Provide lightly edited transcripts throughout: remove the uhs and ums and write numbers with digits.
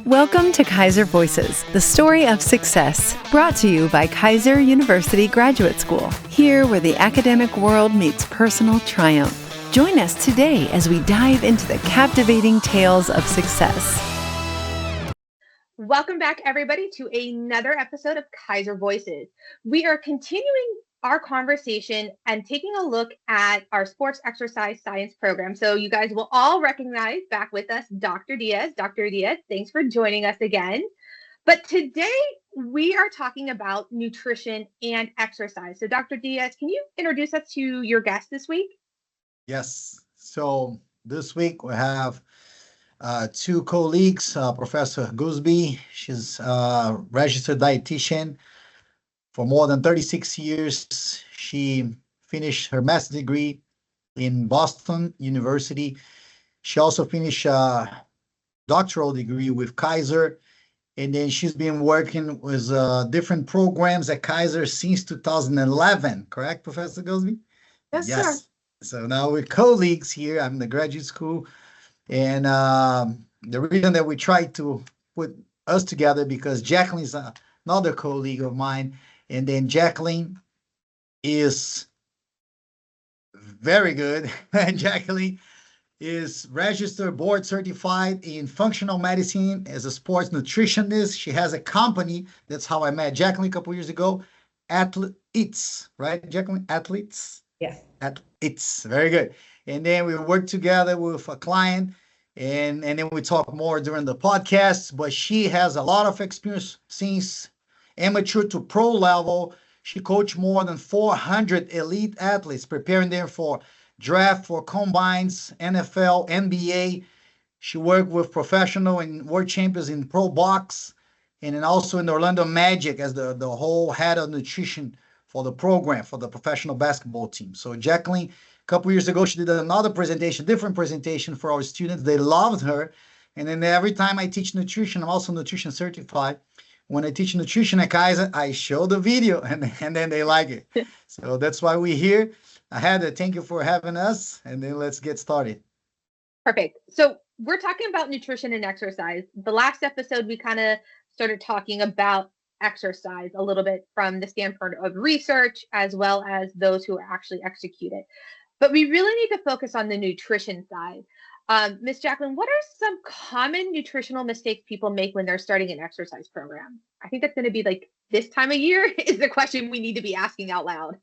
Welcome to Keiser Voices, the story of success, brought to you by Keiser University Graduate School, here where the academic world meets personal triumph. Join us today as we dive into the captivating tales of success. Welcome back, everybody, to another episode of Keiser Voices. We are continuing our conversation and taking a look at our sports exercise science program. So you guys will all recognize back with us Dr. Dias. Dr. Dias, thanks for joining us again. But today we are talking about nutrition and exercise. So Dr. Dias, can you introduce us to your guest this week? Yes. So this week we have two colleagues, Professor Goolsby. She's a registered dietitian for more than 36 years. She finished her master's degree in Boston University. She also finished a doctoral degree with Keiser. And then she's been working with different programs at Keiser since 2011. Correct, Professor Goolsby? Yes, sir. So now we're colleagues here. I'm in the graduate school. And the reason that we tried to put us together because Jaclyn is another colleague of mine. And then Jaclyn is very good. Jaclyn is registered board certified in functional medicine as a sports nutritionist. She has a company. That's how I met Jaclyn a couple years ago. Athletes, right, Jaclyn? Athletes? Yes. Athletes. Very good. And then we worked together with a client. And then we talk more during the podcast. But she has a lot of experience since amateur to pro level. She coached more than 400 elite athletes, preparing them for draft, for combines, NFL, NBA. She worked with professional and world champions in pro box, and then also in the Orlando Magic as the whole head of nutrition for the program, for the professional basketball team. So Jaclyn, a couple years ago, she did another presentation, different presentation for our students. They loved her. And then every time I teach nutrition, I'm also nutrition certified. When I teach nutrition at Keiser, I show the video and then they like it. So that's why we're here. I had to thank you for having us, and then let's get started. Perfect. So we're talking about nutrition and exercise. The last episode, we kind of started talking about exercise a little bit from the standpoint of research, as well as those who actually execute it. But we really need to focus on the nutrition side. Ms. Jaclyn, what are some common nutritional mistakes people make when they're starting an exercise program? I think that's going to be like this time of year is the question we need to be asking out loud.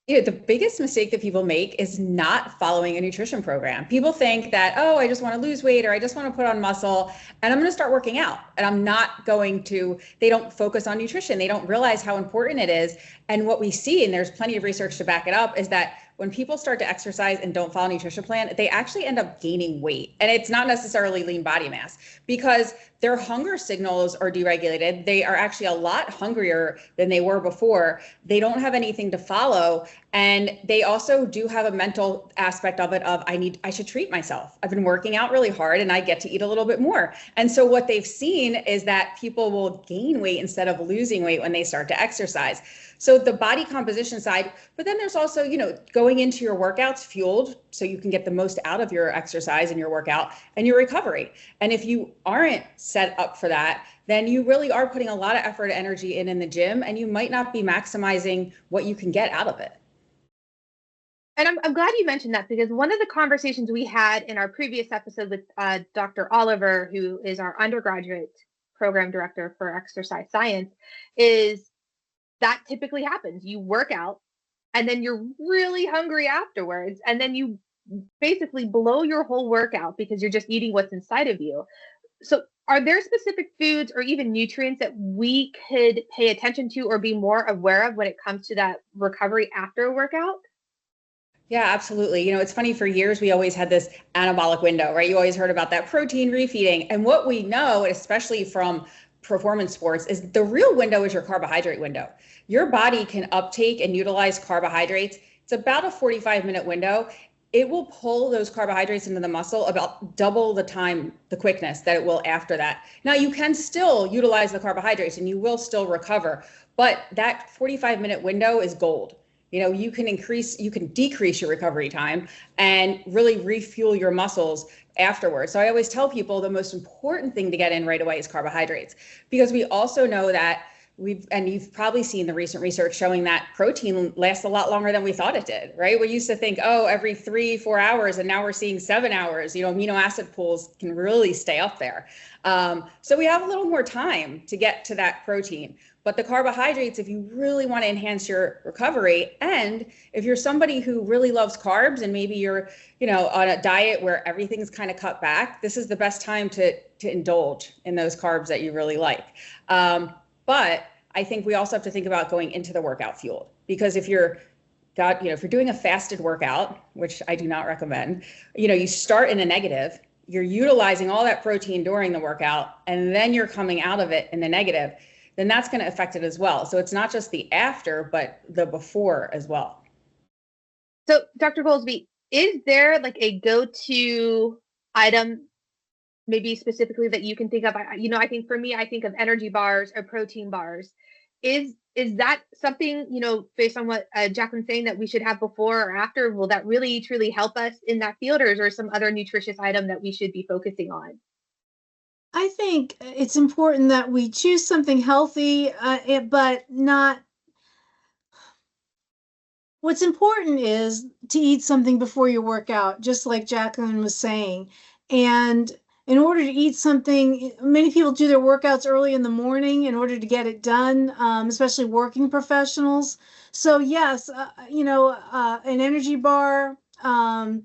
Yeah, the biggest mistake that people make is not following a nutrition program. People think that, oh, I just want to lose weight or I just want to put on muscle and I'm going to start working out and I'm not going to, they don't focus on nutrition. They don't realize how important it is. And what we see, and there's plenty of research to back it up, is that when people start to exercise and don't follow a nutrition plan, they actually end up gaining weight. And it's not necessarily lean body mass because their hunger signals are deregulated. They are actually a lot hungrier than they were before. They don't have anything to follow. And they also do have a mental aspect of it of, I should treat myself. I've been working out really hard and I get to eat a little bit more. And so what they've seen is that people will gain weight instead of losing weight when they start to exercise. So the body composition side, but then there's also, going into your workouts fueled so you can get the most out of your exercise and your workout and your recovery. And if you aren't set up for that, then you really are putting a lot of effort and energy in the gym, and you might not be maximizing what you can get out of it. And I'm glad you mentioned that, because one of the conversations we had in our previous episode with Dr. Oliver, who is our undergraduate program director for exercise science, is that typically happens. You work out and then you're really hungry afterwards. And then you basically blow your whole workout because you're just eating what's inside of you. So are there specific foods or even nutrients that we could pay attention to or be more aware of when it comes to that recovery after a workout? Yeah, absolutely. It's funny, for years, we always had this anabolic window, right? You always heard about that protein refeeding. And what we know, especially from performance sports, is the real window is your carbohydrate window. Your body can uptake and utilize carbohydrates. It's about a 45-minute window. It will pull those carbohydrates into the muscle about double the time, the quickness that it will after that. Now, you can still utilize the carbohydrates and you will still recover, but that 45-minute window is gold. You can decrease your recovery time and really refuel your muscles afterwards. So I always tell people the most important thing to get in right away is carbohydrates, because we also know that you've probably seen the recent research showing that protein lasts a lot longer than we thought it did, right? We used to think, oh, every 3-4 hours, and now we're seeing 7 hours. Amino acid pools can really stay up there. So we have a little more time to get to that protein. But the carbohydrates, if you really want to enhance your recovery, and if you're somebody who really loves carbs and maybe you're, on a diet where everything's kind of cut back, this is the best time to indulge in those carbs that you really like. But I think we also have to think about going into the workout fueled, because if you're doing a fasted workout, which I do not recommend, you start in a negative, you're utilizing all that protein during the workout, and then you're coming out of it in the negative, then that's going to affect it as well. So it's not just the after, but the before as well. So Dr. Goolsby, is there like a go-to item, maybe specifically that you can think of? I think for me, I think of energy bars or protein bars. Is that something, based on what Jaclyn's saying, that we should have before or after? Will that really truly help us in that field, or is there some other nutritious item that we should be focusing on? I think it's important that we choose something healthy, but not. What's important is to eat something before you work out, just like Jaclyn was saying. And in order to eat something, many people do their workouts early in the morning in order to get it done, especially working professionals. So yes, an energy bar, a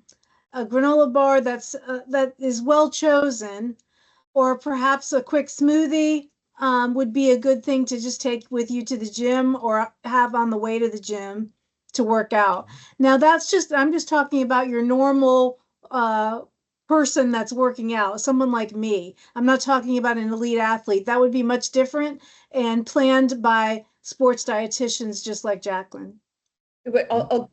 granola bar that is well chosen, or perhaps a quick smoothie would be a good thing to just take with you to the gym or have on the way to the gym to work out. Now I'm just talking about your normal person that's working out, someone like me. I'm not talking about an elite athlete. That would be much different and planned by sports dietitians just like Jaclyn. But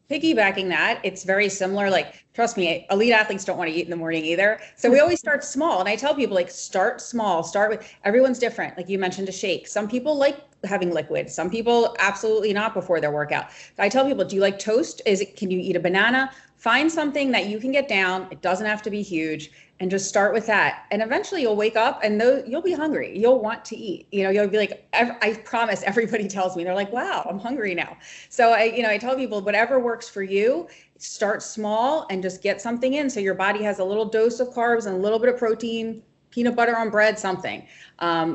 piggybacking that, it's very similar. Like, trust me, elite athletes don't want to eat in the morning either. So we always start small. And I tell people, start small, start with, everyone's different. Like you mentioned, a shake. Some people like having liquid. Some people absolutely not before their workout. I tell people, do you like toast? Can you eat a banana? Find something that you can get down. It doesn't have to be huge, and just start with that. And eventually you'll wake up and you'll be hungry. You'll want to eat. You'll be like, I promise, everybody tells me, they're like, wow, I'm hungry now. So I tell people, whatever works for you, start small and just get something in. So your body has a little dose of carbs and a little bit of protein, peanut butter on bread, something.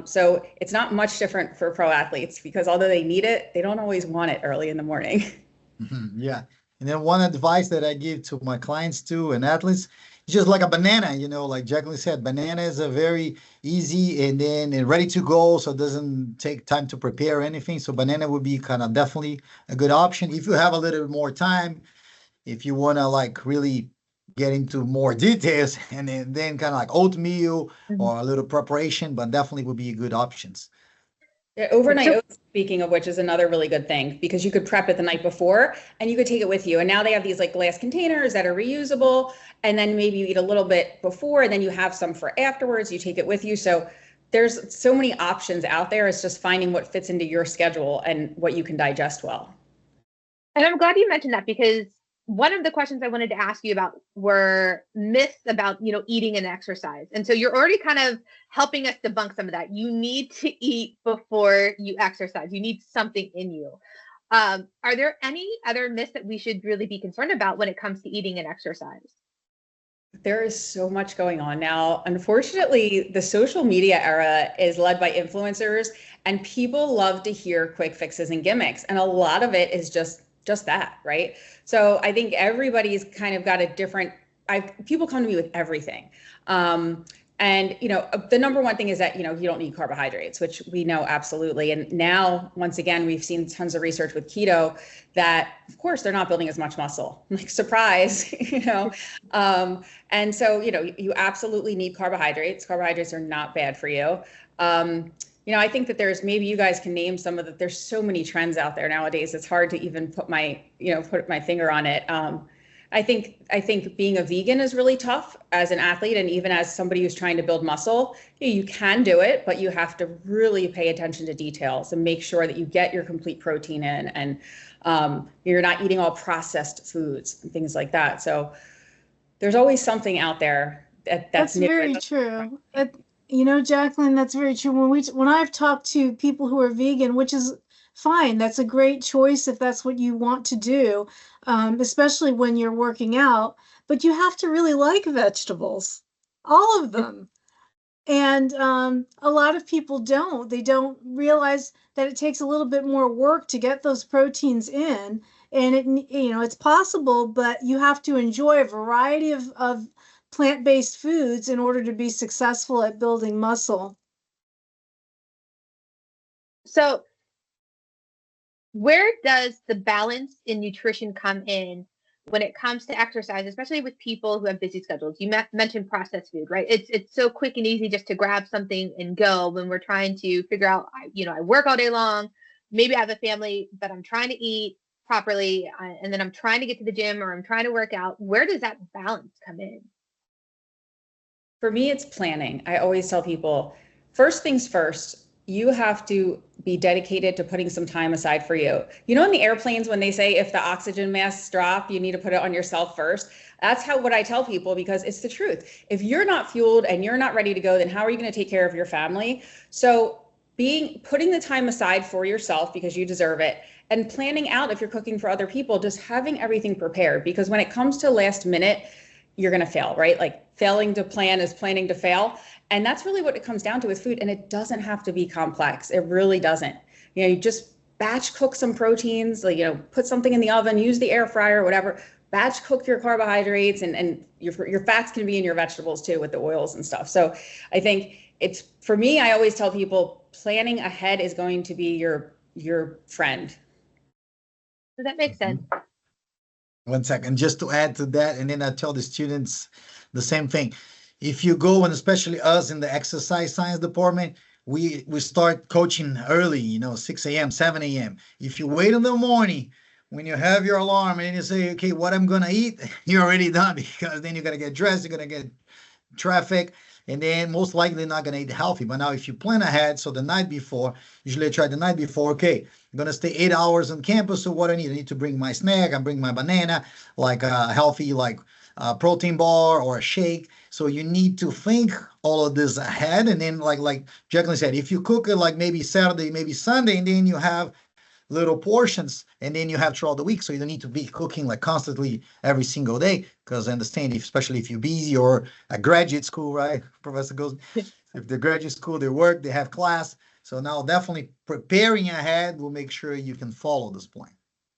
So it's not much different for pro athletes, because although they need it, they don't always want it early in the morning. Yeah. And then one advice that I give to my clients too and athletes, just like a banana, like Jaclyn said, banana is a very easy and ready to go. So it doesn't take time to prepare anything. So banana would be kind of definitely a good option. If you have a little bit more time, if you want to really get into more details, and then kind of like oatmeal or a little preparation, but definitely would be good options. Yeah, overnight oats, speaking of which, is another really good thing, because you could prep it the night before and you could take it with you. And now they have these glass containers that are reusable, and then maybe you eat a little bit before and then you have some for afterwards. You take it with you. So there's so many options out there. It's just finding what fits into your schedule and what you can digest well. And I'm glad you mentioned that, because one of the questions I wanted to ask you about were myths about, eating and exercise. And so you're already kind of helping us debunk some of that. You need to eat before you exercise. You need something in you. Are there any other myths that we should really be concerned about when it comes to eating and exercise? There is so much going on now. Unfortunately, the social media era is led by influencers, and people love to hear quick fixes and gimmicks. And a lot of it is just that, right? So I think everybody's kind of got a different, people come to me with everything. And, the number one thing is that, you don't need carbohydrates, which we know absolutely. And now, once again, we've seen tons of research with keto that, of course, they're not building as much muscle. Like, surprise, And so, you absolutely need carbohydrates. Carbohydrates are not bad for you. I think that maybe you guys can name some of there's so many trends out there nowadays. It's hard to even put my finger on it. I think being a vegan is really tough as an athlete, and even as somebody who's trying to build muscle. You can do it, but you have to really pay attention to details and make sure that you get your complete protein in, and you're not eating all processed foods and things like that. So there's always something out there, That's very true. You know, Jaclyn, that's very true. When I've talked to people who are vegan, which is fine, that's a great choice if that's what you want to do, especially when you're working out. But you have to really like vegetables, all of them. And a lot of people don't. They don't realize that it takes a little bit more work to get those proteins in. And it's possible, but you have to enjoy a variety of plant-based foods in order to be successful at building muscle. So where does the balance in nutrition come in when it comes to exercise, especially with people who have busy schedules? You mentioned processed food, right? It's so quick and easy just to grab something and go when we're trying to figure out, I work all day long, maybe I have a family, but I'm trying to eat properly, and then I'm trying to get to the gym or I'm trying to work out. Where does that balance come in? For me, it's planning. I always tell people, first things first, you have to be dedicated to putting some time aside for you. You know, in the airplanes, when they say if the oxygen masks drop, you need to put it on yourself first. That's what I tell people, because it's the truth. If you're not fueled and you're not ready to go, then how are you going to take care of your family? So putting the time aside for yourself, because you deserve it, and planning out, if you're cooking for other people, just having everything prepared, because when it comes to last minute, you're going to fail, right? Like failing to plan is planning to fail. And that's really what it comes down to with food. And it doesn't have to be complex. It really doesn't. You just batch cook some proteins, put something in the oven, use the air fryer, whatever, batch cook your carbohydrates, and your fats can be in your vegetables too with the oils and stuff. So I think for me, I always tell people planning ahead is going to be your friend. So that makes sense. 1 second, just to add to that, and then I tell the students the same thing. If you go, and especially us in the exercise science department, we start coaching early, 6 a.m., 7 a.m. If you wait in the morning, when you have your alarm and you say, okay, what I'm going to eat, you're already done, because then you're going to get dressed, you're going to get traffic, and then most likely not going to eat healthy. But now if you plan ahead, so the night before, usually I try the night before, okay, I'm going to stay 8 hours on campus, so what I need to bring my snack, I bring my banana, like a healthy, protein bar or a shake. So you need to think all of this ahead. And then like Jaclyn said, if you cook it like maybe Saturday, maybe Sunday, and then you have little portions, and then you have throughout the week. So you don't need to be cooking like constantly every single day, because I understand, especially if you're busy or a graduate school, right? Professor goes, if they're graduate school, they work, they have class. So now definitely preparing ahead will make sure you can follow this plan.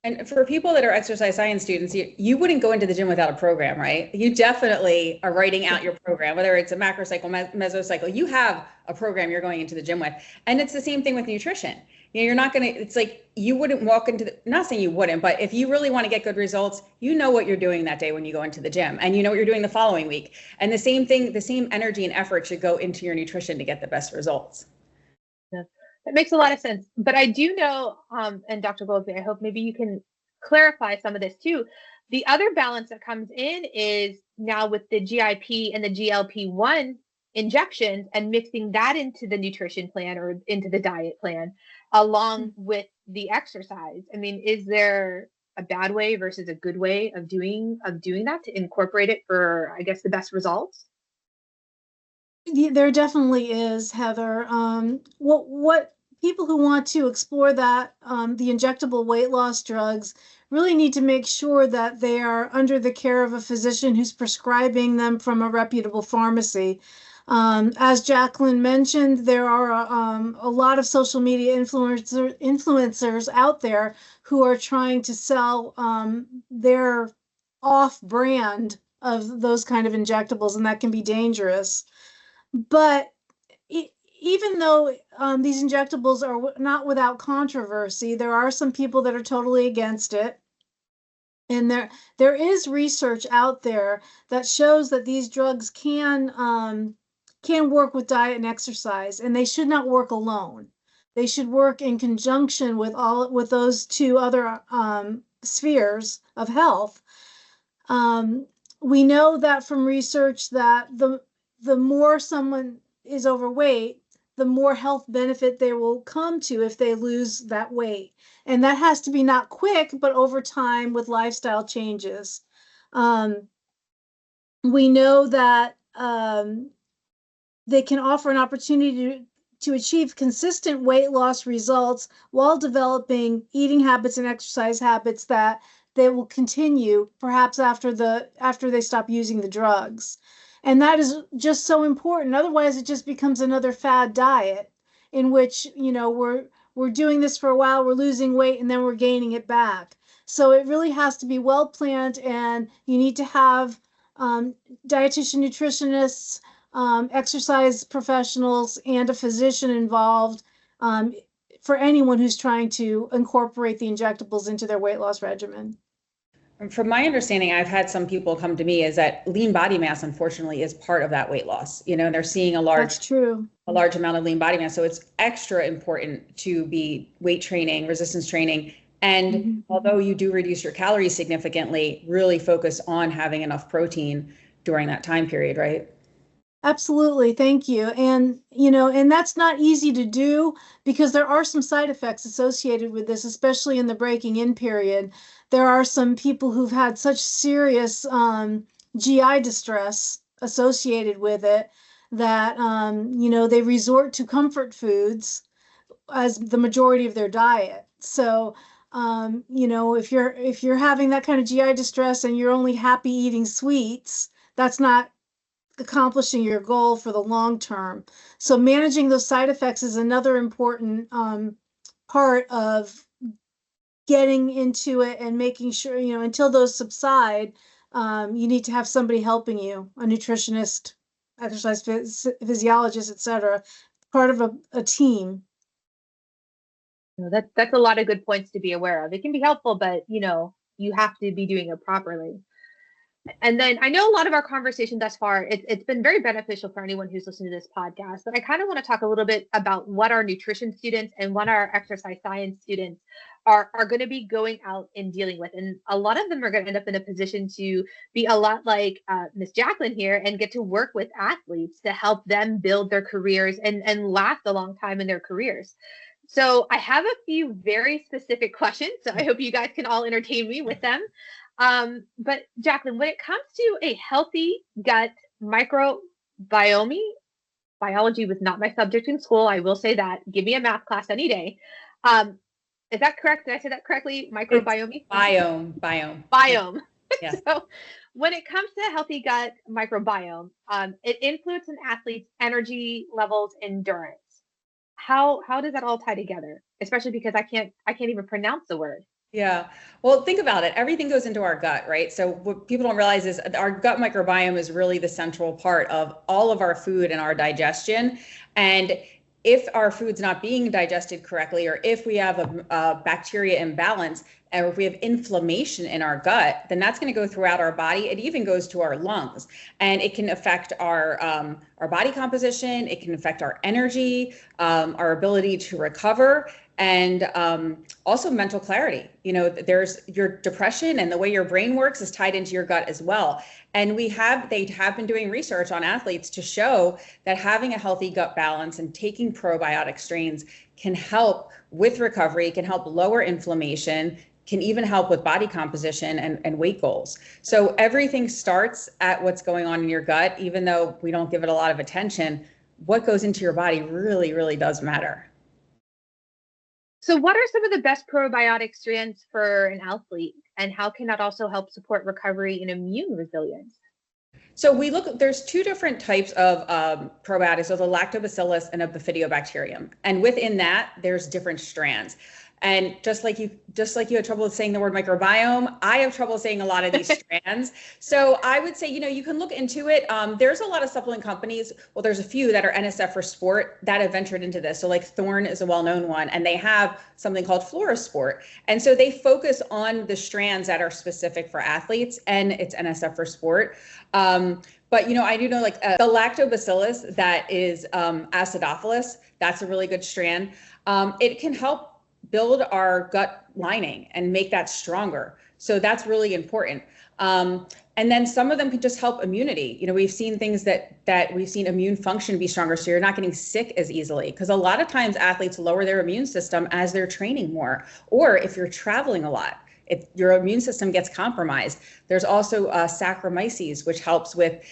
And for people that are exercise science students, you wouldn't go into the gym without a program, right? You definitely are writing out your program, whether it's a macrocycle, mesocycle. You have a program you're going into the gym with. And it's the same thing with nutrition. You're not going to, it's like you wouldn't walk into not saying you wouldn't, but if you really want to get good results, you know what you're doing that day when you go into the gym, and you know what you're doing the following week. And the same thing, the same energy and effort should go into your nutrition to get the best results. That makes a lot of sense. But I do know, and Dr. Goolsby, I hope maybe you can clarify some of this too. The other balance that comes in is now with the GIP and the GLP-1 injections, and mixing that into the nutrition plan or into the diet plan along with the exercise. I mean, is there a bad way versus a good way of doing that to incorporate it for, I guess, the best results? There definitely is, Heather. What people who want to explore that, the injectable weight loss drugs, really need to make sure that they are under the care of a physician who's prescribing them from a reputable pharmacy. As Jaclyn mentioned, there are a lot of social media influencers out there who are trying to sell their off-brand of those kind of injectables, and that can be dangerous. But even though these injectables are not without controversy, there are some people that are totally against it. And there is research out there that shows that these drugs can work with diet and exercise, and they should not work alone. They should work in conjunction with those two other spheres of health. We know that from research that the more someone is overweight, the more health benefit they will come to if they lose that weight. And that has to be not quick, but over time with lifestyle changes. We know that they can offer an opportunity to achieve consistent weight loss results while developing eating habits and exercise habits that they will continue perhaps after they stop using the drugs. And that is just so important. Otherwise, it just becomes another fad diet in which, we're doing this for a while, we're losing weight, and then we're gaining it back. So it really has to be well planned, and you need to have dietitian, nutritionists, exercise professionals, and a physician involved for anyone who's trying to incorporate the injectables into their weight loss regimen. From my understanding, I've had some people come to me is that lean body mass, unfortunately, is part of that weight loss. They're seeing a large amount of lean body mass. So it's extra important to be weight training, resistance training. And although you do reduce your calories significantly, really focus on having enough protein during that time period, right? Absolutely. Thank you. And, and that's not easy to do because there are some side effects associated with this, especially in the breaking in period. There are some people who've had such serious GI distress associated with it that, they resort to comfort foods as the majority of their diet. So, if you're having that kind of GI distress and you're only happy eating sweets, that's not accomplishing your goal for the long term. So managing those side effects is another important part of getting into it and making sure, until those subside, you need to have somebody helping you, a nutritionist, exercise physiologist, etc., part of a team. That's a lot of good points to be aware of. It can be helpful, but you have to be doing it properly. And then I know a lot of our conversation thus far, it's been very beneficial for anyone who's listening to this podcast, but I kind of want to talk a little bit about what our nutrition students and what our exercise science students are going to be going out and dealing with. And a lot of them are going to end up in a position to be a lot like Miss Jaclyn here and get to work with athletes to help them build their careers and last a long time in their careers. So I have a few very specific questions, so I hope you guys can all entertain me with them. But Jaclyn, when it comes to a healthy gut microbiome, biology was not my subject in school. I will say that. Give me a math class any day. Is that correct? Did I say that correctly? Microbiome? Biome. Yeah. So when it comes to a healthy gut microbiome, it influences an athlete's energy levels, endurance. How does that all tie together? Especially because I can't even pronounce the word. Yeah. Well, think about it. Everything goes into our gut, right? So what people don't realize is our gut microbiome is really the central part of all of our food and our digestion. And if our food's not being digested correctly, or if we have a bacteria imbalance, or if we have inflammation in our gut, then that's going to go throughout our body. It even goes to our lungs, and it can affect our body composition. It can affect our energy, our ability to recover, and also mental clarity. There's your depression, and the way your brain works is tied into your gut as well. And they have been doing research on athletes to show that having a healthy gut balance and taking probiotic strains can help with recovery, can help lower inflammation, can even help with body composition and weight goals. So everything starts at what's going on in your gut. Even though we don't give it a lot of attention, what goes into your body really, really does matter. So what are some of the best probiotic strains for an athlete, and how can that also help support recovery and immune resilience? So there's two different types of probiotics, so the lactobacillus and a bifidobacterium. And within that, there's different strands. And just like you had trouble saying the word microbiome, I have trouble saying a lot of these strands. So I would say, you can look into it. There's a lot of supplement companies. Well, there's a few that are NSF for sport that have ventured into this. So like Thorne is a well-known one, and they have something called Florasport. And so they focus on the strands that are specific for athletes, and it's NSF for sport. But, I do know like the lactobacillus that is acidophilus, that's a really good strand. It can help build our gut lining and make that stronger. So that's really important. And then some of them can just help immunity. We've seen things that we've seen immune function be stronger, so you're not getting sick as easily. Because a lot of times athletes lower their immune system as they're training more, or if you're traveling a lot. your immune system gets compromised. There's also Saccharomyces, which helps with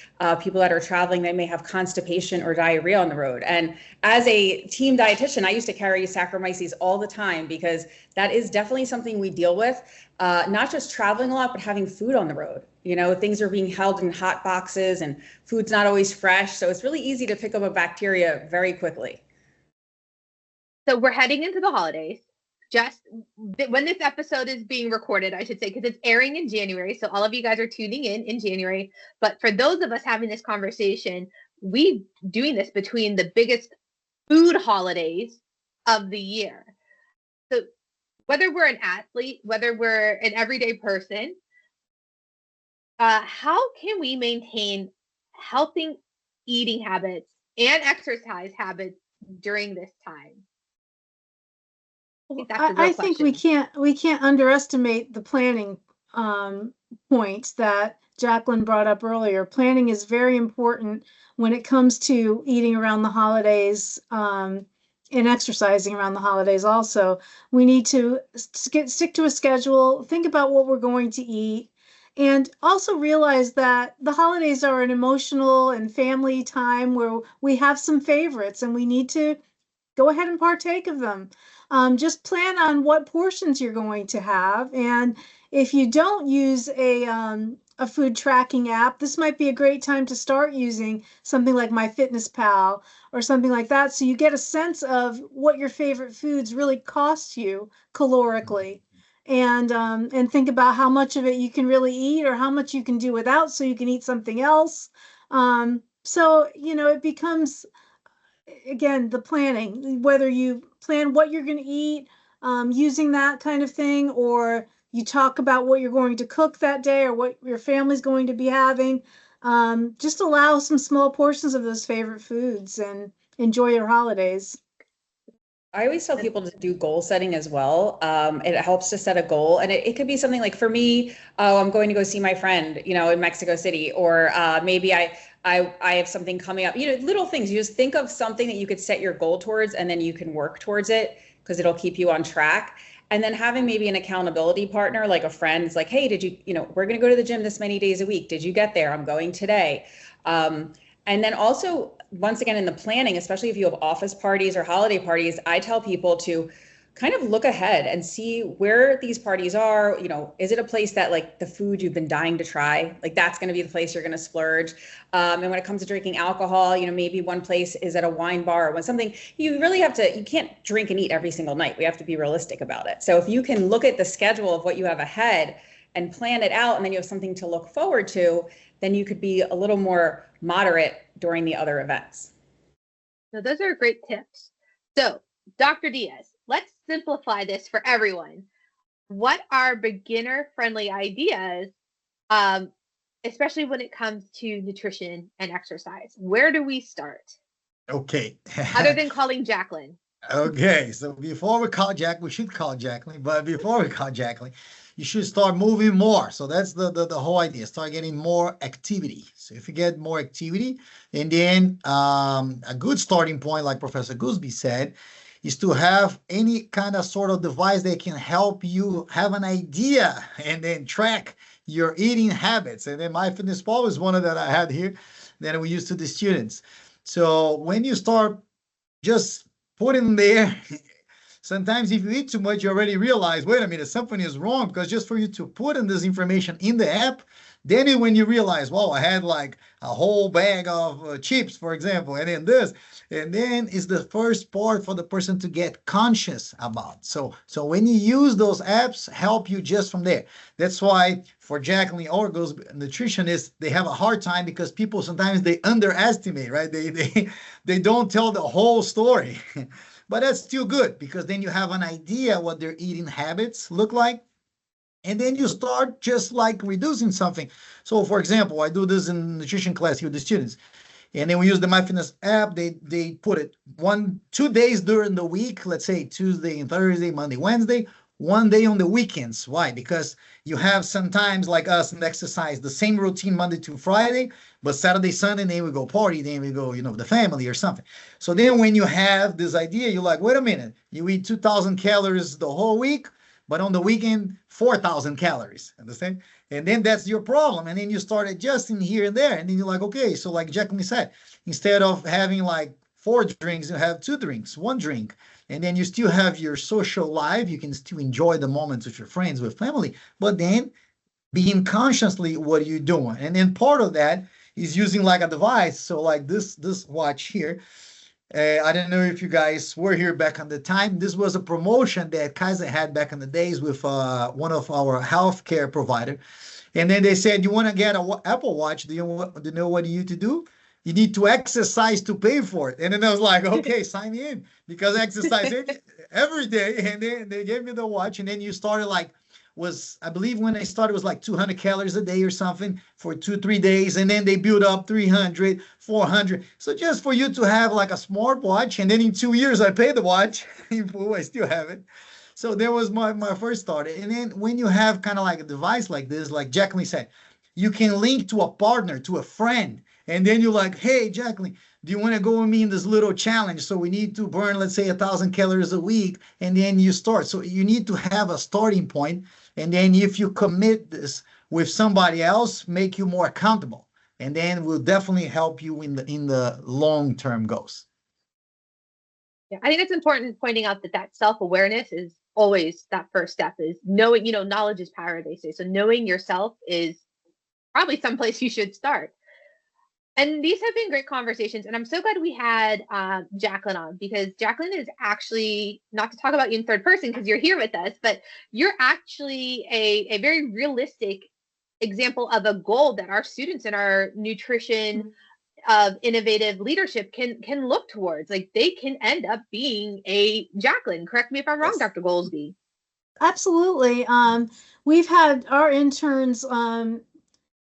people that are traveling that may have constipation or diarrhea on the road. And as a team dietitian, I used to carry Saccharomyces all the time because that is definitely something we deal with, not just traveling a lot, but having food on the road. Things are being held in hot boxes and food's not always fresh. So it's really easy to pick up a bacteria very quickly. So we're heading into the holidays. Just when this episode is being recorded, I should say, because it's airing in January. So all of you guys are tuning in January. But for those of us having this conversation, we doing this between the biggest food holidays of the year. So whether we're an athlete, whether we're an everyday person, how can we maintain healthy eating habits and exercise habits during this time? I think we can't underestimate the planning points that Jaclyn brought up earlier. Planning is very important when it comes to eating around the holidays and exercising around the holidays. Also, we need to stick to a schedule, think about what we're going to eat, and also realize that the holidays are an emotional and family time where we have some favorites and we need to go ahead and partake of them. Just plan on what portions you're going to have. And if you don't use a food tracking app, this might be a great time to start using something like MyFitnessPal or something like that. So you get a sense of what your favorite foods really cost you calorically. And think about how much of it you can really eat or how much you can do without so you can eat something else. So, it becomes, again, the planning, whether you plan what you're going to eat using that kind of thing, or you talk about what you're going to cook that day or what your family's going to be having. Just allow some small portions of those favorite foods and enjoy your holidays. I always tell people to do goal setting as well. It helps to set a goal, and it could be something like, for me, I'm going to go see my friend, in Mexico City, or maybe I have something coming up, little things. You just think of something that you could set your goal towards, and then you can work towards it because it'll keep you on track. And then having maybe an accountability partner, like a friend, is like, hey, did you, we're going to go to the gym this many days a week. Did you get there? I'm going today. And then also, once again, in the planning, especially if you have office parties or holiday parties, I tell people to kind of look ahead and see where these parties are. Is it a place that, like, the food you've been dying to try, like that's going to be the place you're going to splurge? And when it comes to drinking alcohol, maybe one place is at a wine bar, or when something, you can't drink and eat every single night. We have to be realistic about it. So if you can look at the schedule of what you have ahead and plan it out, and then you have something to look forward to, then you could be a little more moderate during the other events. So those are great tips. So Dr. Dias, let's simplify this for everyone. What are beginner-friendly ideas, especially when it comes to nutrition and exercise? Where do we start? Okay. Other than calling Jaclyn. Okay, so before we call Jaclyn, we should call Jaclyn, but before we call Jaclyn, you should start moving more. So that's the whole idea. Start getting more activity. So if you get more activity, and then a good starting point, like Professor Goolsby said, is to have any kind of sort of device that can help you have an idea and then track your eating habits. And then MyFitnessPal is one of that I had here that we use to the students. So when you start just putting there, sometimes if you eat too much, you already realize, wait a minute, something is wrong, because just for you to put in this information in the app, then when you realize, wow, I had like a whole bag of chips, for example, and then this, and then is the first part for the person to get conscious about. So when you use those apps, help you just from there. That's why for Jaclyn or those nutritionists, they have a hard time because people sometimes they underestimate, right? They don't tell the whole story. But that's still good because then you have an idea what their eating habits look like. And then you start just like reducing something. So for example, I do this in nutrition class here with the students. And then we use the MyFitness app. They put it 2 days during the week, let's say Tuesday and Thursday, Monday, Wednesday, 1 day on the weekends. Why? Because you have sometimes like us in exercise, the same routine Monday to Friday, but Saturday, Sunday, then we go party, then we go, with the family or something. So then when you have this idea, you're like, wait a minute, you eat 2,000 calories the whole week, but on the weekend, 4,000 calories. Understand? And then that's your problem. And then you start adjusting here and there. And then you're like, okay, so like Jaclyn said, instead of having like 4 drinks, you have 2 drinks, 1 drink. And then you still have your social life. You can still enjoy the moments with your friends, with family, but then being consciously what are you doing? And then part of that is using like a device. So like this watch here. I don't know if you guys were here back on the time. This was a promotion that Keiser had back in the days with one of our healthcare provider. And then they said, you want to get an Apple Watch? Do you know what you need to do? You need to exercise to pay for it. And then I was like, okay, sign me in, because I exercise every day. And then they gave me the watch. And then you started like, I believe when I started was like 200 calories a day or something for 2-3 days. And then they built up 300, 400. So just for you to have like a smart watch. And then in 2 years, I paid the watch in full. I still have it. So there was my first start. And then when you have kind of like a device like this, like Jaclyn said, you can link to a partner, to a friend. And then you're like, hey, Jaclyn, do you want to go with me in this little challenge? So we need to burn, let's say, 1,000 calories a week. And then you start. So you need to have a starting point. And then if you commit this with somebody else, make you more accountable. And then will definitely help you in the long-term goals. Yeah, I think it's important pointing out that self-awareness is always that first step, is knowing, knowledge is power, they say. So knowing yourself is probably someplace you should start. And these have been great conversations. And I'm so glad we had Jaclyn on, because Jaclyn is actually, not to talk about you in third person because you're here with us, but you're actually a very realistic example of a goal that our students in our nutrition of innovative leadership can look towards. Like they can end up being a Jaclyn. Correct me if I'm wrong, Dr. Goolsby. Absolutely. We've had our interns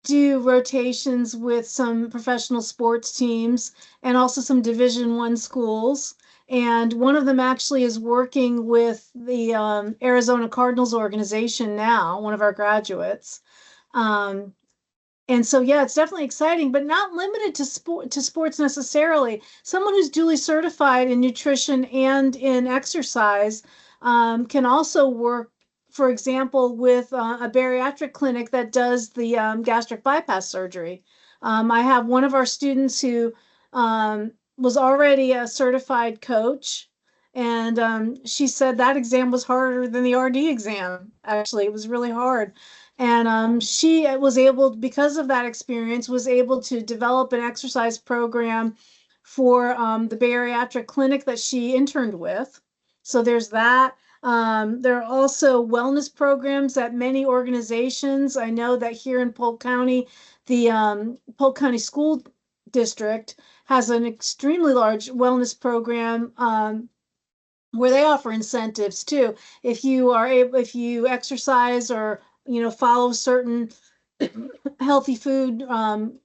do rotations with some professional sports teams and also some Division I schools. And one of them actually is working with the Arizona Cardinals organization now, one of our graduates. And so, yeah, it's definitely exciting, but not limited to sports necessarily. Someone who's duly certified in nutrition and in exercise can also work, for example, with a bariatric clinic that does the gastric bypass surgery. I have one of our students who was already a certified coach, and she said that exam was harder than the RD exam. Actually, it was really hard. And she was able, because of that experience, was able to develop an exercise program for the bariatric clinic that she interned with. So there's that. There are also wellness programs at many organizations. I know that here in Polk County, the Polk County School District has an extremely large wellness program where they offer incentives too. If you exercise or follow certain healthy food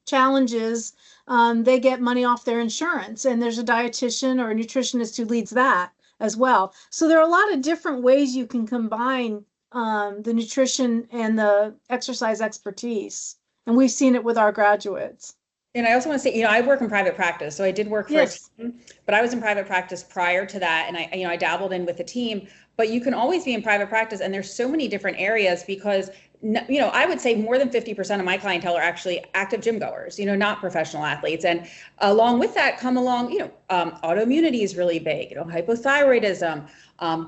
challenges, they get money off their insurance. And there's a dietitian or a nutritionist who leads that as well. So there are a lot of different ways you can combine the nutrition and the exercise expertise. And we've seen it with our graduates. And I also want to say, I work in private practice. So I did work for a team, but I was in private practice prior to that. And I dabbled in with a team, but you can always be in private practice. And there's so many different areas because, I would say more than 50% of my clientele are actually active gym goers, not professional athletes. And along with that come along, autoimmunity is really big, hypothyroidism,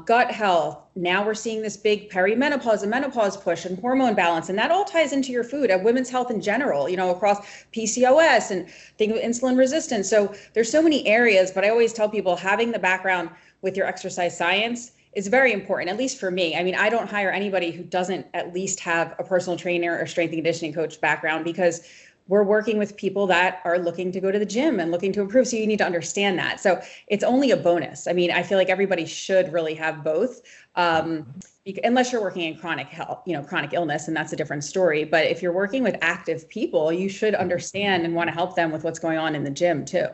gut health. Now we're seeing this big perimenopause and menopause push and hormone balance. And that all ties into your food and women's health in general, across PCOS and think of insulin resistance. So there's so many areas, but I always tell people having the background with your exercise science is very important, at least for me. I mean, I don't hire anybody who doesn't at least have a personal trainer or strength and conditioning coach background, because we're working with people that are looking to go to the gym and looking to improve. So you need to understand that. So it's only a bonus. I mean, I feel like everybody should really have both, unless you're working in chronic health, chronic illness, and that's a different story. But if you're working with active people, you should understand and want to help them with what's going on in the gym too.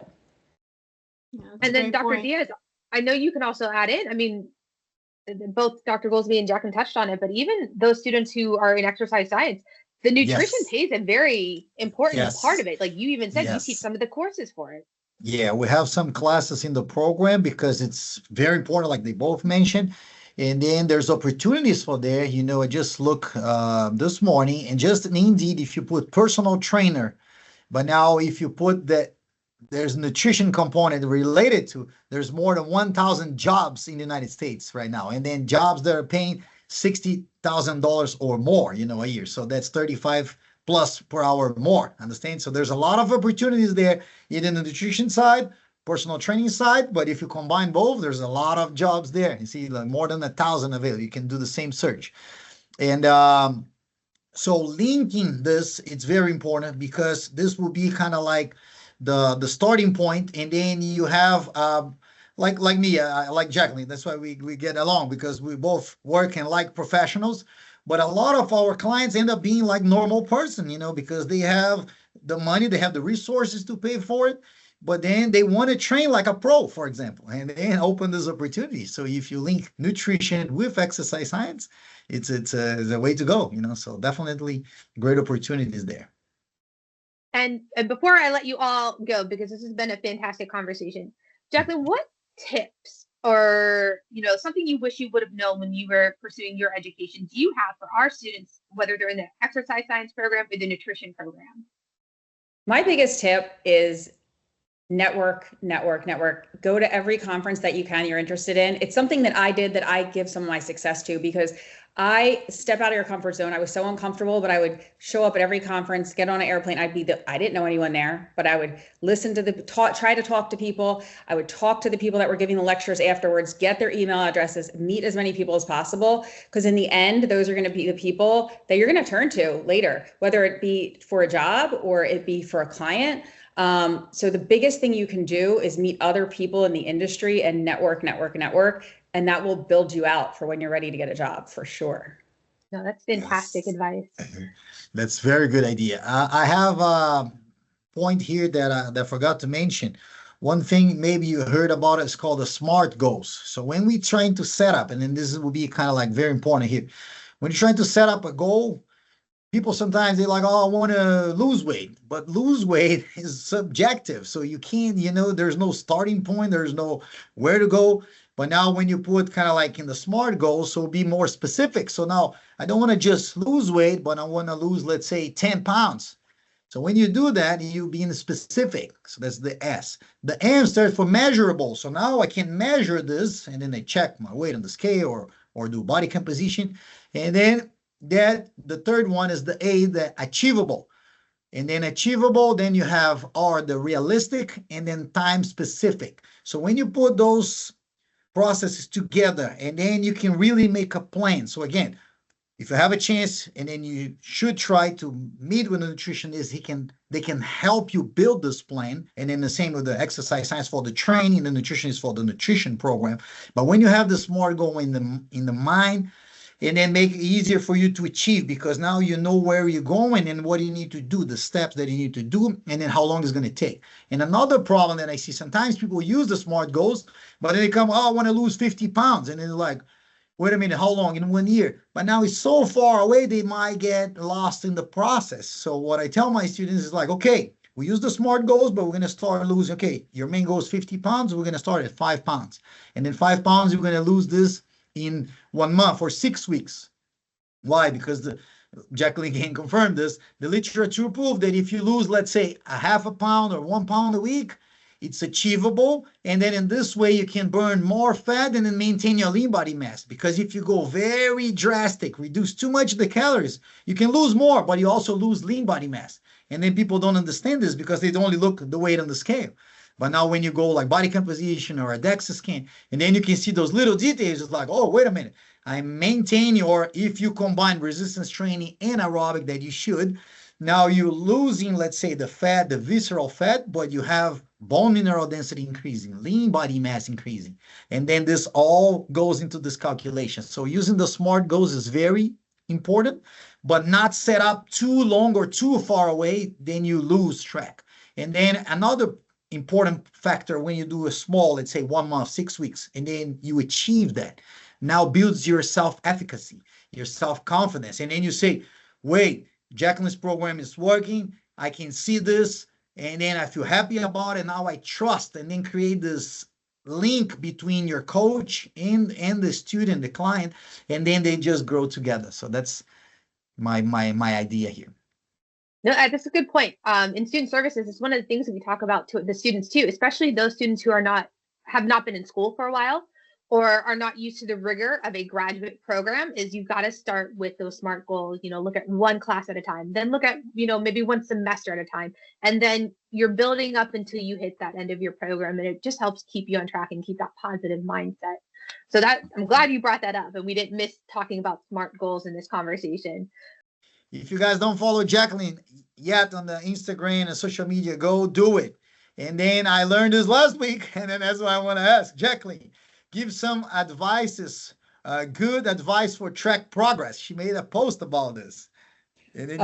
Yeah, and then Dr. Dias, I know you can also add in, I mean, both Dr. Goolsby and Jaclyn touched on it, but even those students who are in exercise science, the nutrition plays a very important part of it. Like you even said, you teach some of the courses for it. Yeah, we have some classes in the program because it's very important, like they both mentioned. And then there's opportunities for there. I just look this morning, and just in Indeed, if you put personal trainer, but now if you put that there's nutrition component related to, there's more than 1,000 jobs in the United States right now. And then jobs that are paying $60,000 or more, a year. So that's 35 plus per hour more, understand? So there's a lot of opportunities there, either in the nutrition side, personal training side, but if you combine both, there's a lot of jobs there. You see, like more than 1,000 available. You can do the same search. And so linking this, it's very important, because this will be kind of like the starting point, and then you have like me, like Jaclyn. That's why we get along, because we both work and like professionals. But a lot of our clients end up being like normal person, because they have the money, they have the resources to pay for it, but then they want to train like a pro, for example, and then open this opportunity. So if you link nutrition with exercise science, it's a way to go, So definitely great opportunities there. And before I let you all go, because this has been a fantastic conversation, Jaclyn, what tips or something you wish you would have known when you were pursuing your education do you have for our students, whether they're in the exercise science program or the nutrition program? My biggest tip is network. Go to every conference that you can, you're interested in. It's something that I did, that I give some of my success to, because I step out of your comfort zone. I was so uncomfortable, but I would show up at every conference, get on an airplane. I didn't know anyone there, but I would listen to try to talk to people. I would talk to the people that were giving the lectures afterwards, get their email addresses, meet as many people as possible. Because in the end, those are going to be the people that you're going to turn to later, whether it be for a job or it be for a client. So the biggest thing you can do is meet other people in the industry and network. And that will build you out for when you're ready to get a job, for sure. No, that's fantastic advice. That's very good idea. I have a point here that I forgot to mention. One thing maybe you heard about is called the SMART goals. So when we're trying to set up, and then this will be kind of like very important here. When you're trying to set up a goal, people sometimes they're like, oh, I want to lose weight, but lose weight is subjective. So you can't, there's no starting point. There's no where to go. But now when you put kind of like in the SMART goals, so be more specific. So now I don't want to just lose weight, but I want to lose, let's say, 10 pounds. So when you do that, you being specific. So that's the S. The M stands for measurable. So now I can measure this, and then I check my weight on the scale or do body composition. And then the third one is the A, the achievable. And then achievable, then you have R, the realistic, and then time specific. So when you put those processes together, and then you can really make a plan. So again, if you have a chance, and then you should try to meet with a nutritionist, they can help you build this plan. And then the same with the exercise science for the training, the nutritionist for the nutrition program. But when you have the SMART goal in the mind, and then make it easier for you to achieve, because now you know where you're going and what you need to do, the steps that you need to do, and then how long it's going to take. And another problem that I see, sometimes people use the SMART goals, but then they come, oh, I want to lose 50 pounds. And then they're like, wait a minute, how long? In 1 year. But now it's so far away, they might get lost in the process. So what I tell my students is like, okay, we use the SMART goals, but we're going to start losing. Okay, your main goal is 50 pounds. We're going to start at 5 pounds. And then 5 pounds, you're going to lose this in 1 month or 6 weeks. Why? Because Jaclyn can confirm this. The literature proved that if you lose, let's say, a half a pound or 1 pound a week, it's achievable. And then in this way, you can burn more fat and then maintain your lean body mass. Because if you go very drastic, reduce too much of the calories, you can lose more, but you also lose lean body mass. And then people don't understand this because they only look at the weight on the scale. But now when you go like body composition or a DEXA scan, and then you can see those little details, it's like, oh, wait a minute. I maintain or if you combine resistance training and aerobic that you should, now you're losing, let's say, the fat, the visceral fat, but you have bone mineral density increasing, lean body mass increasing. And then this all goes into this calculation. So using the SMART goals is very important, but not set up too long or too far away, then you lose track. And then another important factor when you do a small, let's say 1 month, 6 weeks, and then you achieve that, now builds your self-efficacy, your self-confidence. And then you say, wait, Jaclyn's program is working. I can see this. And then I feel happy about it. Now I trust, and then create this link between your coach and the student, the client, and then they just grow together. So that's my idea here. No, that's a good point. In student services, it's one of the things that we talk about to the students too, especially those students who have not been in school for a while or are not used to the rigor of a graduate program. Is you've got to start with those SMART goals. Look at one class at a time, then look at maybe one semester at a time, and then you're building up until you hit that end of your program, and it just helps keep you on track and keep that positive mindset. So I'm glad you brought that up, and we didn't miss talking about SMART goals in this conversation. If you guys don't follow Jaclyn yet on the Instagram and social media, go do it. And then I learned this last week, and then that's why I want to ask Jaclyn, give some advices, good advice for track progress. She made a post about this. I'm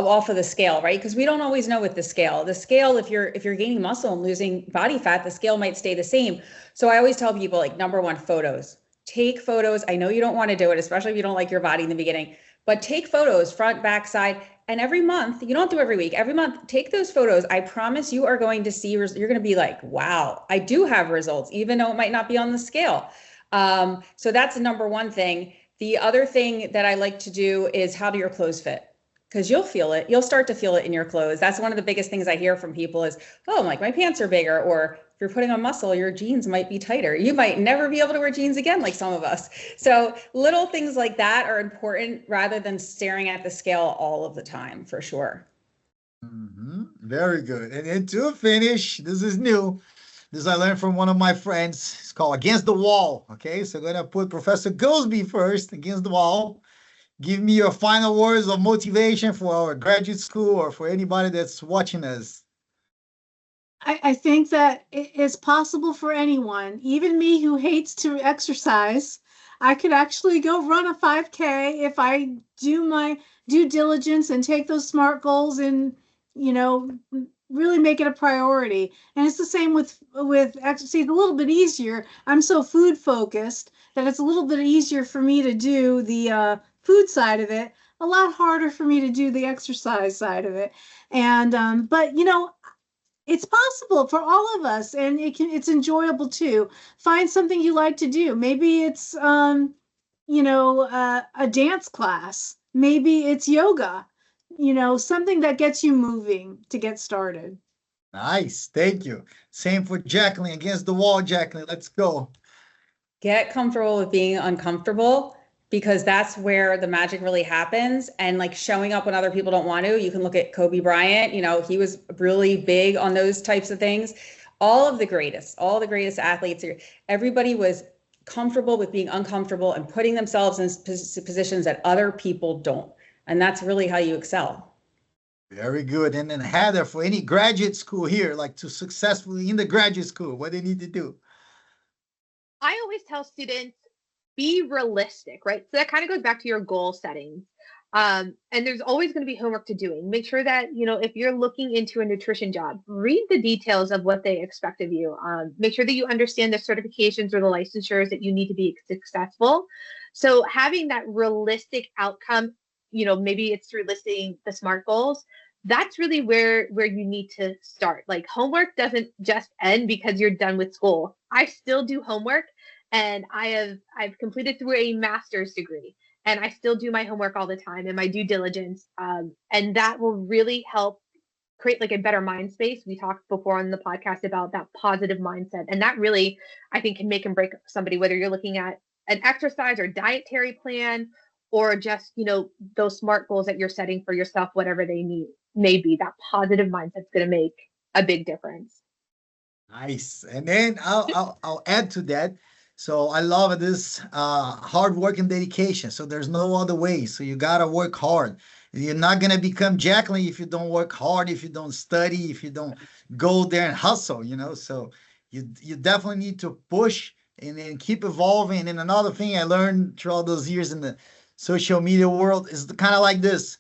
all for the scale, right? Because we don't always know with the scale. The scale, if you're gaining muscle and losing body fat, the scale might stay the same. So I always tell people, like, number one, photos. Take photos. I know you don't want to do it, especially if you don't like your body in the beginning, but take photos, front, back, side. And every month, you don't do every week, every month, take those photos. I promise you are going to see, you're going to be like, wow, I do have results, even though it might not be on the scale. So that's the number one thing. The other thing that I like to do is, how do your clothes fit? Because you'll feel it. You'll start to feel it in your clothes. That's one of the biggest things I hear from people is, oh, like my pants are bigger, or if you're putting on muscle, your jeans might be tighter. You might never be able to wear jeans again, like some of us. So little things like that are important rather than staring at the scale all of the time, for sure. Mm-hmm. Very good. And then to finish, this is new. This I learned from one of my friends. It's called Against the Wall. Okay, so I'm going to put Professor Goolsby first, Against the Wall. Give me your final words of motivation for our graduate school or for anybody that's watching us. I think that it's possible for anyone, even me who hates to exercise. I could actually go run a 5K if I do my due diligence and take those SMART goals and, really make it a priority. And it's the same with exercise. It's a little bit easier. I'm so food focused that it's a little bit easier for me to do the food side of it, a lot harder for me to do the exercise side of it. And but it's possible for all of us, and it's enjoyable too. Find something you like to do. Maybe it's a dance class. Maybe it's yoga. Something that gets you moving to get started. Nice. Thank you. Same for Jaclyn. Against the Wall, Jaclyn. Let's go. Get comfortable with being uncomfortable, because that's where the magic really happens. And like showing up when other people don't want to. You can look at Kobe Bryant, he was really big on those types of things. All the greatest athletes, everybody was comfortable with being uncomfortable and putting themselves in positions that other people don't. And that's really how you excel. Very good. And then Heather, for any graduate school here, like to successfully in the graduate school, what they need to do? I always tell students, be realistic, right? So that kind of goes back to your goal settings. And there's always going to be homework to doing. Make sure that, if you're looking into a nutrition job, read the details of what they expect of you. Make sure that you understand the certifications or the licensures that you need to be successful. So having that realistic outcome, maybe it's through listing the SMART goals. That's really where you need to start. Like, homework doesn't just end because you're done with school. I still do homework. And I've completed through a master's degree, and I still do my homework all the time and my due diligence. And that will really help create like a better mind space. We talked before on the podcast about that positive mindset. And that really, I think, can make and break somebody, whether you're looking at an exercise or dietary plan, or just, those SMART goals that you're setting for yourself, whatever they may be. That positive mindset's going to make a big difference. Nice. And then I'll add to that. So I love this hard work and dedication. So there's no other way. So you got to work hard. You're not going to become Jaclyn if you don't work hard, if you don't study, if you don't go there and hustle, So you definitely need to push and then keep evolving. And then another thing I learned throughout those years in the social media world is kind of like this.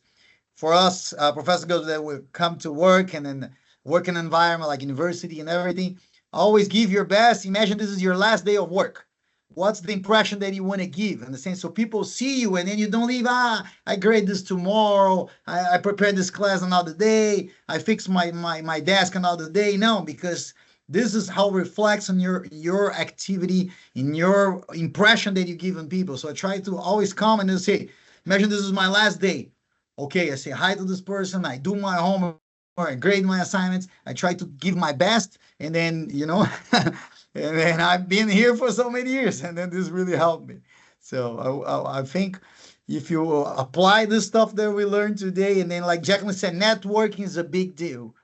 For us, Professor goes that we come to work and then working environment like university and everything, always give your best. Imagine this is your last day of work. What's the impression that you want to give? In the sense, so people see you and then you don't leave, I grade this tomorrow. I prepared this class another day. I fix my desk another day. No, because this is how it reflects on your activity, in your impression that you give on people. So I try to always comment and say, imagine this is my last day. Okay, I say hi to this person, I do my homework, I grade my assignments, I try to give my best, and then, and then I've been here for so many years, and then this really helped me. So I think if you apply this stuff that we learned today, and then like Jaclyn said, networking is a big deal,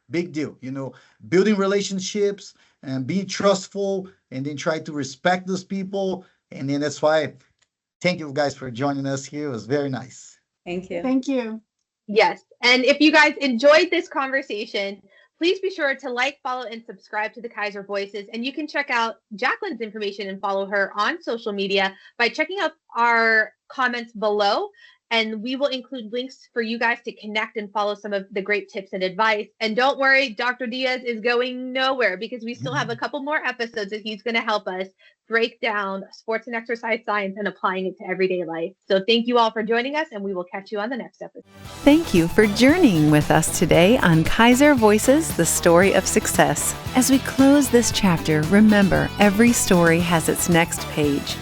building relationships and being trustful, and then try to respect those people. And then that's why, thank you guys for joining us here. It was very nice. Thank you. Thank you. Yes. And if you guys enjoyed this conversation, please be sure to like, follow, and subscribe to the Keiser Voices. And you can check out Jaclyn's information and follow her on social media by checking out our comments below. And we will include links for you guys to connect and follow some of the great tips and advice. And don't worry, Dr. Dias is going nowhere, because we still have a couple more episodes that he's going to help us break down sports and exercise science and applying it to everyday life. So thank you all for joining us, and we will catch you on the next episode. Thank you for journeying with us today on Keiser Voices, the story of success. As we close this chapter, remember, every story has its next page.